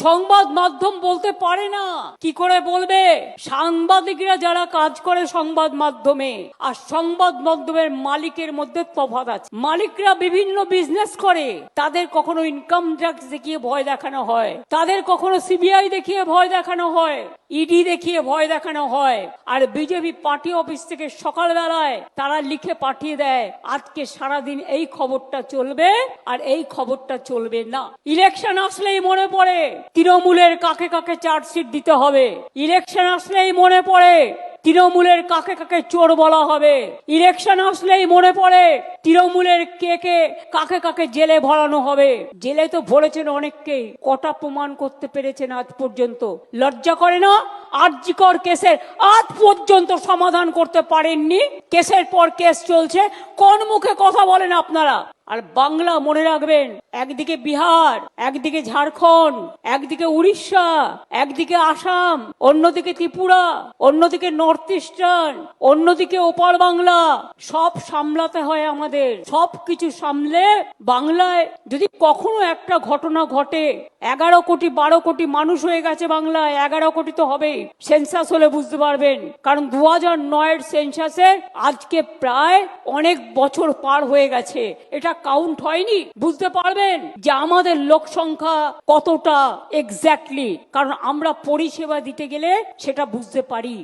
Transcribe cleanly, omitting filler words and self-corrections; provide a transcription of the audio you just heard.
সংবাদ মাধ্যম বলতে পারে না। কি করে বলবে? সাংবাদিকরা যারা কাজ করে সংবাদ মাধ্যমে আর সংবাদ মাধ্যমের মালিকের মধ্যে তফাৎ আছে। মালিকরা বিভিন্ন বিজনেস করে, তাদের কখনো ইনকাম ট্যাক্স দেখিয়ে ভয় দেখানো হয়, তাদের কখনো সিবিআই দেখিয়ে ভয় দেখানো হয়, ইডি দেখিয়ে ভয় দেখানো হয়। আর বিজেপি পার্টি অফিস থেকে সকালবেলায় তারা লিখে পাঠিয়ে দেয় আজকে সারাদিন এই খবরটা চলবে আর এই খবরটা চলবে না। ইলেকশন আসলেই মনে পড়ে তৃণমূলের কাকে কাকে চার্জশিট দিতে হবে। ইলেকশন আসলেই মনে পড়ে তৃণমূলের কাকে কাকে চোর বলা হবে। ইলেকশন আসলেই মনে পড়ে তৃণমূলের কাকে কাকে জেলে ভরানো হবে। জেলে তো ভরেছেন অনেককে, কটা প্রমাণ করতে পেরেছেন আজ পর্যন্ত? লজ্জা করে না? আরজিকর কেসের আজ পর্যন্ত সমাধান করতে পারেননি। কেসের পর কেস চলছে, কোন মুখে কথা বলেন আপনারা? আর বাংলা মনে রাখবেন, একদিকে বিহার, একদিকে ঝাড়খণ্ড, একদিকে উড়িষ্যা, একদিকে আসাম, অন্যদিকে ত্রিপুরা, অন্যদিকে নর্থ ইস্টার্ন, অন্যদিকে ওপার বাংলা। সব সামলাতে হয় আমাদের। সবকিছু সামলে বাংলায় যদি কখনো একটা ঘটনা ঘটে, 11 কোটি 12 কোটি মানুষ হয়ে গেছে বাংলায়, 11 কোটি তো হবেই। সেন্সাস হলে বুঝতে পারবেন, কারণ 2009-এর সেন্সাসের আজকে প্রায় অনেক বছর পার হয়ে গেছে। এটা কাউন্ট হয়নি। বুঝতে পারবেন যে আমাদের লোক সংখ্যা কতটা এক্স্যাক্টলি, কারণ আমরা পরিষেবা দিতে গেলে সেটা বুঝতে পারি।